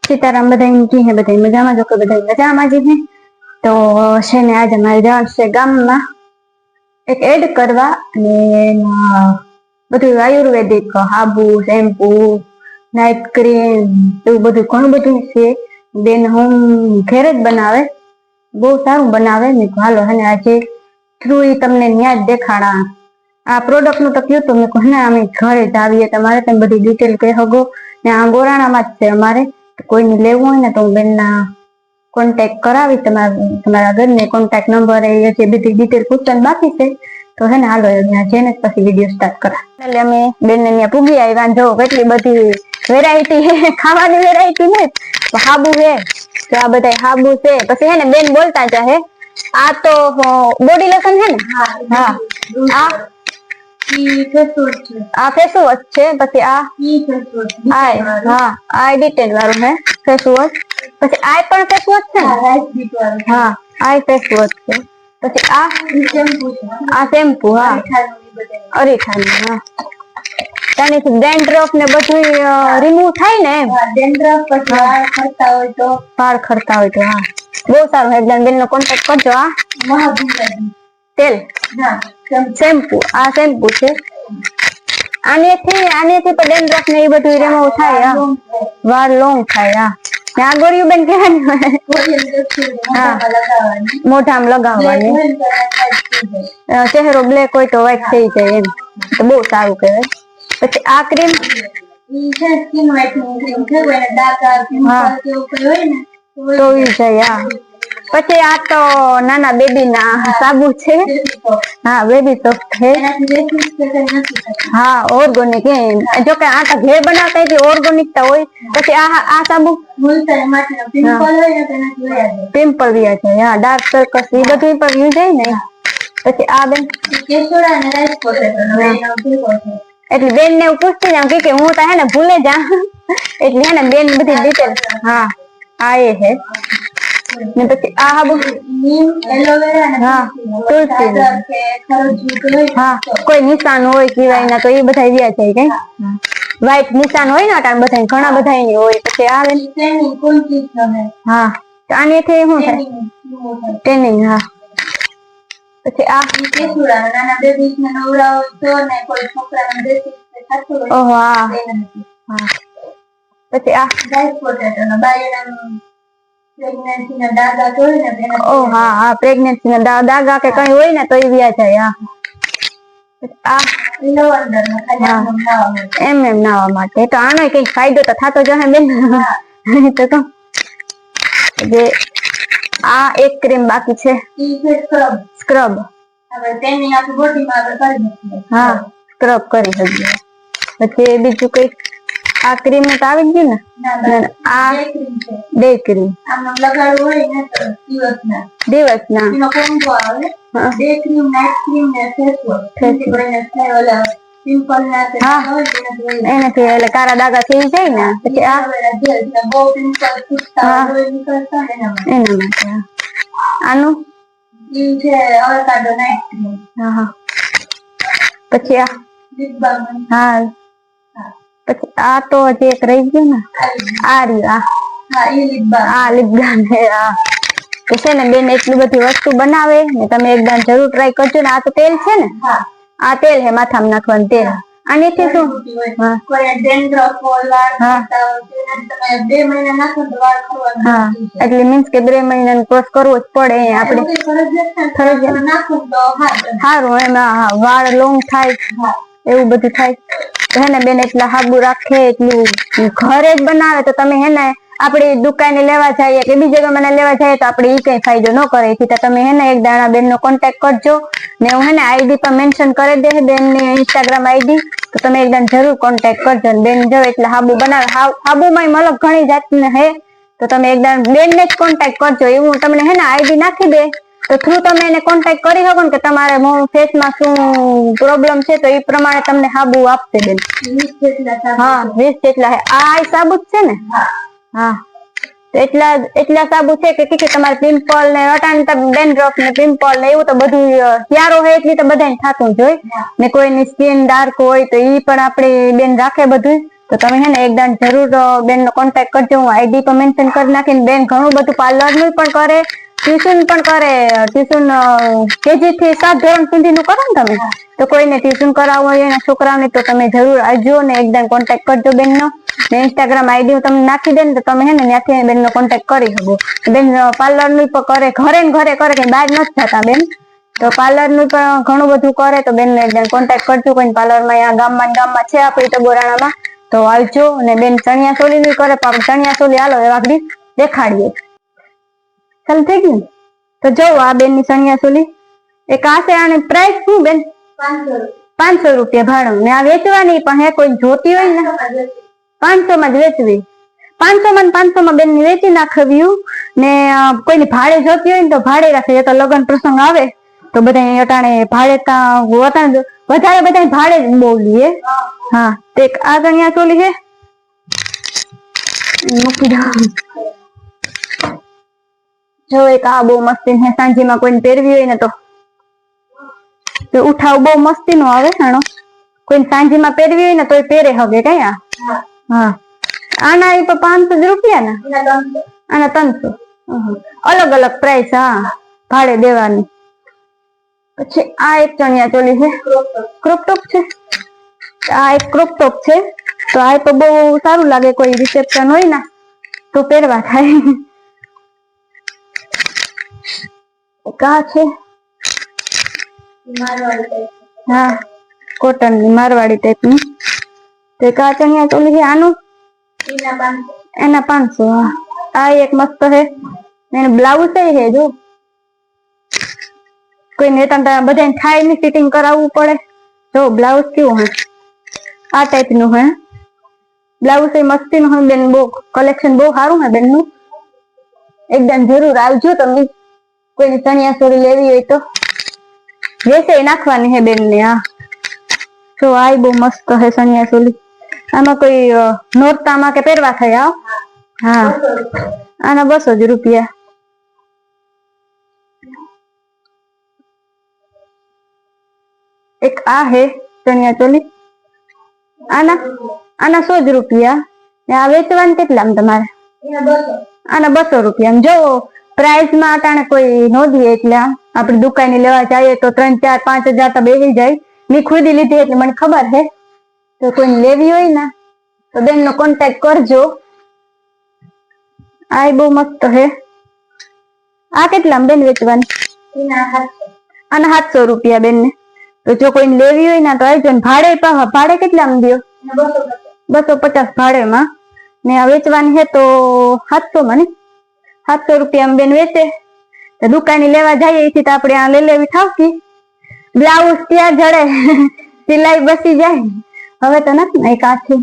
सीताराम बधाई की है बधाई मजा में जो के बधाई मजा में जी है तो છે ને આજે મારે જવાનું છે ગામમાં એક એડ કરવા અને બધું આયુર્વેદિક હાબુ શેમ્પુ નાઇટ ક્રીમ એવું બધું ઘણું બધું છે બેન હું ઘેર જ બનાવે બહુ સારું બનાવે મેં હાલો હે આજે થ્રુ ઈ તમને ન્યા જ દેખાડા આ પ્રોડક્ટ નું તો કયું તો મેં કહું ને અમે ઘરે જ આવીએ તમારે તમે બધી ડિટેલ કહી હગો ને આ ગોરાણામાં જ છે અમારે કોઈને લેવું હોય ને તો બેનના કોન્ટેક્ટ કરાવી તમારા ઘરને કોન્ટેક્ટ નંબર એ જે બધી ડિટેલ પૂછવાની બાકી છે તો હે ને હાલો ત્યાં જઈને પછી વિડીયો સ્ટાર્ટ કરા એટલે અમે બેનને ત્યાં પૂગી આવ્યા જો કેટલી બધી વેરાયટી હે ખાવાની વેરાયટી ને હાબુ હે તો આ બધા હાબુ છે પછી હે ને બેન બોલતા જાહે આ તો બોડી લોશન હે ને હા આ ફેસ વોશ છે પછી આ ડિટેલ વાળું હે ફેસ વોશ પછી આ પણ ફેસ વોશ છે હા આ ફેસ વોશ છે પછી આ શેમ્પુ હા અરીઠાનું હા ત્યાંથી ડેન્ડ્રફ ને બધું રિમૂવ થાય ને એમ ડેન્ડ્રફ પછી વાળ ખરતા હોય તો હા બહુ સારું હે એકદમ બેન નો કોન્ટેક્ટ કરજો આ તેલ શેમ્પુ આ શેમ્પુ છે આનેથી પણ ડેન્ડ્રફ ને એ બધું રિમૂવ થાય વાળ લોંગ થાય આ ગોળીઓ બેન કહેવાની હા મોઢામાં લગાવવાની ચહેરો બ્લેક હોય તો વ્હાઈટ થઈ જાય એમ તો બહુ સારું કહેવાય પછી આ ક્રીમ તો ઈ જાય પછી આ તો નાના બેબી ના સાબુ છે હા બેબી સોપ છે હા ઓર્ગેનિક જો કે આ તો ઘેર બનાવતા એટલે ઓર્ગેનિક તો હોય પછી આ સાબુ પિમ્પલ વ્યા છે હા ડાર્ક સર્કસ એ બધું પર યુ જાય ને પછી આ બેન એટલે બેન ને એવું પૂછતી જાઉં કે હું તો હે ને ભૂલે જા એટલે હે ને બેન બધી ડિટેલ હા આ એ હે ને પછી આ હાબુ હા તુલસી હા કોઈ નિશાન હોય કીવાય ના તો એ બધા વ્યા જાય કઈ વ્હાઈટ નિશાન હોય ને કારણ બધા ઘણા બધા ની હોય પછી આવે હા આનેથી શું થાય ટ્રેનિંગ હા પછી આ નાના બેબી ને નવરાવો તો ને કોઈ છોકરાને દેતી ઓહો હા પછી આ રાઈસ પોટેટો ના બાયડા પ્રેગ્નન્સી ના દાગા હોય ને તેના ઓ હા પ્રેગ્નન્સી ના દાગા કે કઈ હોય ને તો એ વ્યા જાય આ લવંડર એમ નાવા માટે તો આનો કઈક ફાયદો તો થતો જ હે બેન તો જે આ એક ક્રીમ બાકી છે સ્ક્રબ હા સ્ક્રબ કરી શકીએ પછી બીજું કઈ આ ક્રીમ તો આવી ગયું ને આ ડે ક્રીમ દિવસના એનાથી એટલે કારા દાગા થઈ જાય ને પછી આ એના માટે આનું પછી હા પછી આ તો હજી એક રહી ગયું ને આ રહ્યું આ લીપબામ તો છે ને બેન એટલી બધી વસ્તુ બનાવે ને તમે એકદમ જરૂર ટ્રાય કરજો ને આ તો તેલ છે ને આ તેલ હે માથામાં નાખવાનું તેલ આનેથી શું એટલે મીન્સ કે 2 મહિના કોર્સ કરવો જ પડે આપણે સારું એમાં વાળ લોંગ થાય એવું બધું થાય તો હે ને બેન એટલા હાબુ રાખે એટલું ઘરે જ બનાવે તો તમે હે ને આપડી દુકાને લેવા જઈએ કે બીજી જગ્યાએ લેવા જઈએ તો આપણે ઈ કઈ ફાયદો ન કરે તો તમે હે ને એક દાણા બેન નો કોન્ટેક્ટ કરજો ને હું હે ને આઈડી પર મેન્શન કરી દે બેન ની ઇન્સ્ટાગ્રામ આઈડી તો તમે એકદમ જરૂર કોન્ટેક્ટ કરજો બેન જો એટલે હાબુ બનાવે હાબુમાં મતલબ ઘણી જાતને હે તો તમે એકદમ બેન ને જ કોન્ટેક્ટ કરજો એવું તમને હે ને આઈડી નાખી દે તો થ્રુ તમે એને કોન્ટેક્ટ કરી શકો ને કે તમારે ફેસમાં શું પ્રોબ્લેમ છે તો એ પ્રમાણે તમને હાબુ આપશે બેન હા 20 જેટલા હે આ સાબુ છે ને હા એટલા સાબુ છે કે તમારે પિમ્પલ ને ડેન્ડ્રફ ને પિમ્પલ ને એવું તો બધું ત્યારો હોય એટલી તો બધાને થતું જ હોય ને કોઈની સ્કિન ડાર્ક હોય તો ઈ પણ આપણે બેન રાખે બધું તો તમે હે ને એકદમ જરૂર બેન નો કોન્ટેક્ટ કરજો. હું આઈડી પર મેન્શન કરી નાખીને બેન ઘણું બધું પાર્લર નું પણ કરે, ટ્યુશન પણ કરે. ટ્યુશન કેજી થી 7 ધોરણ સુધીનું કરો ને તમે, તો કોઈને ટ્યુશન કરાવવું હોય એના છોકરાઓને તો તમે જરૂર આવજો ને એકદમ કોન્ટેક્ટ કરજો બેન નો. ને ઇન્સ્ટાગ્રામ આઈડી હું તમને નાખી દે ને તો તમે હે ને ત્યાંથી બેન નો કોન્ટેક્ટ કરી શકો. બેન પાર્લર નું પણ કરે, ઘરે ને ઘરે કરે, કઈ બહાર નથી જતા બેન. તો પાર્લર નું પણ ઘણું બધું કરે તો બેન ને એકદમ કોન્ટેક્ટ કરજો. કોઈ પાર્લર માં અહીંયા ગામમાં છે આપડી તો બોરાણામાં, તો આવજો. અને બેન ચણિયા ચોલી ની કરે પણ ચણિયા ચોલી હાલો એવા ઘડી દેખાડીએ. ચાલ થઈ ગયું. તો જો આ બેન ની ચણિયા ચોલી એક આ છે, આની પ્રાઇસ શું બેન? 500 રૂપિયા ભાડું. ને આ વેચવાની પણ હે, કોઈ જોતી હોય ને 500 માં જ વેચવી. 500 માં બેન ની વેચી નાખવ્યું. ને કોઈની ભાડે જોતી હોય ને તો ભાડે રાખે. તો લગ્ન પ્રસંગ આવે તો બધા અટાણે ભાડે વધારે બધા ભાડે જ બોલીએ. હા, તે આ ચણિયા ચોલી છે મૂકી દો. જો એક આ બહુ મસ્તી છે, સાંજીમાં કોઈને પહેરવી હોય ને તો ઉઠાવ બહુ મસ્તી નો આવે. હાણો કોઈ સાંજીમાં પહેરવી હોય ને તો પહેરે હગે કઈ. હા, આના એ 500 રૂપિયા ને આના 300. અલગ અલગ પ્રાઇસ. હા, ભાડે દેવાની. પછી આ એક ચણિયા ચોલી છે, ક્રોપ ટોપ છે. આ એક ક્રોપ ટોપ છે. તો આ તો બહુ સારું લાગે, કોઈ રિસેપ્શન હોય ને તો પહેરવા થાય. કા છે હા, કોટન ની મારવાડી ટાઈપ ની. તે કા ચણિયા ચોલી છે. આનું એના 500. આ એક મસ્ત છે. એને બ્લાઉઝ છે જો કોઈ નેતા બધા થાય ની ફિટિંગ કરાવવું પડે. જો બ્લાઉઝ કેવું હે, આ ટાઈપ નું હે બ્લાઉઝ. એ મસ્તી નું હે બેન. બહુ કલેક્શન બહુ સારું હે બેન નું. એકદમ જરૂર આવજો તમે. કોઈને ચણિયા ચોળી લેવી હોય તો વેસે નાખવાની હે બેન ને. હા, તો આ બહુ મસ્ત હે ચણિયા ચોળી. આમાં કોઈ નોરતામાં કે પહેરવા થયા. હા, આના 200 રૂપિયા. એક આ હે ચણિયા ચોલી. આના 100 રૂપિયા. આ વેચવાનું કેટલામ તમારે? આના 200 રૂપિયા. જો પ્રાઇસ માં અટાણે કોઈ નો દે એટલે આપડી દુકાને લેવા જઈએ તો 3, 4, 5 હજાર તો બેસી જાય. મેં ખુદી લીધી એટલે મને ખબર છે. તો કોઈ લેવી હોય ને તો બેન નો કોન્ટેક્ટ કરજો. આ બહુ મસ્ત હે. આ કેટલામ બેન વેચવાની? આના 700 રૂપિયા બેન ને. તો જો કોઈ લેવી હોય ને તો આવજો. ને ભાડે કેટલામ દો? 250 ભાડે માં. ને આ વેચવાની હે તો 700 માં. 700 રૂપિયા બેન વેચે. તો દુકાને લેવા જઈએ એથી તો આપણે આ લઈ લેવી ઠાવકી. બ્લાઉઝ ત્યાં જડે, સિલાઈ બસી જાય. હવે તો નથી ને કાથી.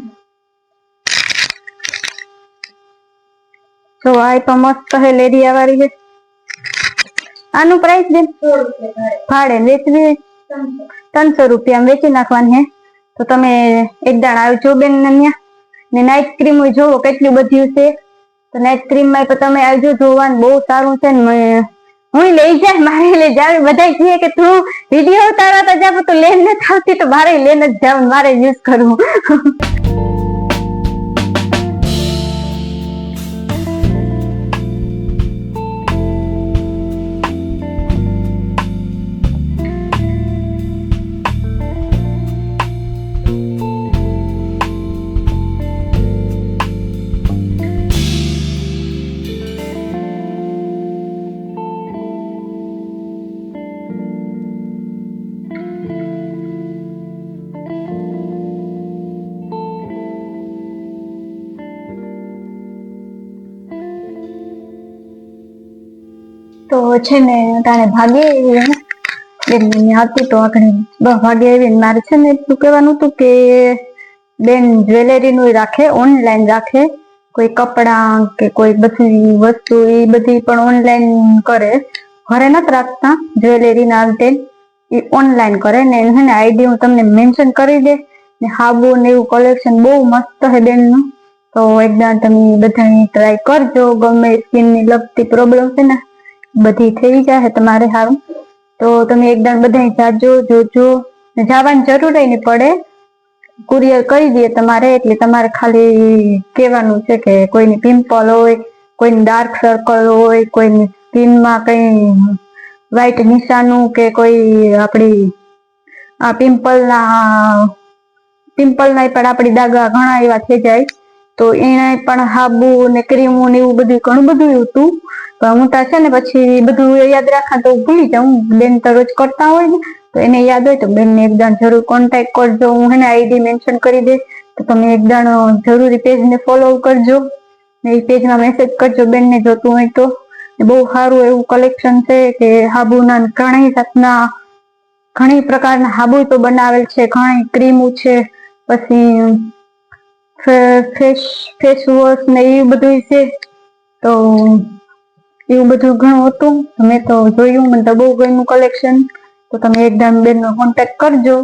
તો આ તો મસ્ત હે, લેરિયા વાળી છે. આનું પ્રાઇસ બેન? ભાડે વેચવી 300 રૂપિયા વેચી નાખવાની હે. તો તમે એક દાણ આવજો બેન ને. નાઈટ ક્રીમ જોવો કેટલી બધી છે. તો નાઈટ ક્રીમ માં તો તમે આવજો જોવાનું. બહુ સારું છે ને. હું લઈ જાય, મારે લઈ જાવ. બધા કહે કે તું વિડીયો ઉતારવા તો જાવ તો લેન નથી આવતી. તો મારે લેન જ જાવ, મારે યુઝ કરવું. તો છે ને તારે ભાગે બેન હતી તો આગળ 10 વાગે આવીને મારે છે ને એટલું કહેવાનું હતું કે બેન જ્વેલરી નું રાખે, ઓનલાઈન રાખે. કોઈ કપડા કે કોઈ બધી વસ્તુ એ બધી પણ ઓનલાઈન કરે. ઘરે નથી રાખતા જ્વેલરી ના અંતે, એ ઓનલાઈન કરે. ને એને આઈડી હું તમને મેન્શન કરી દે. ને હાબુ ને એવું કલેક્શન બહુ મસ્ત છે બેન નું. તો એકદમ તમે બધા ટ્રાય કરજો. ગમે સ્કિન ની લગતી પ્રોબ્લેમ છે ને બધી થઈ જાય તમારે સારું. તો તમે એકદમ બધા જાજો, જોજો. જવાની જરૂર નહીં પડે. કુરિયર કરી દઈએ તમારે, એટલે તમારે ખાલી કહેવાનું છે કે કોઈની પિમ્પલ હોય, કોઈની ડાર્ક સર્કલ હોય, કોઈની સ્કિનમાં કઈ વ્હાઈટ નિશાનું કે કોઈ આપણી આ પિમ્પલના પણ આપણી દાગા ઘણા એવા થઈ જાય, તો એને પણ હાબુ ને ક્રીમો ને એવું બધું ઘણું બધું હતું. પણ હું તો છે ને પછી બધું યાદ રાખા તો ભૂલી જાઉં. બેન તો રોજ કરતા હોય ને, તો એને યાદ હોય તો બેનને એકદમ જરૂર કોન્ટેક્ટ કરજો. હું એને આઈડી મેન્શન કરી દઈશ, તો તમે એકદમ જરૂરી પેજને ફોલો કરજો ને એ પેજમાં મેસેજ કરજો બેનને જોતું હોય તો. બહુ સારું એવું કલેક્શન છે કે હાબુના ઘણી પ્રકારના હાબુ તો બનાવેલ છે, ઘણી ક્રીમો છે, પછી ફેસ વોશ ને એવું બધું છે. તો એવું બધું ઘણું હતું, મેં તો જોયું, મને તો બહુ ગમ્યું કલેક્શન. તો તમે એકદમ બેનનો કોન્ટેક્ટ કરજો.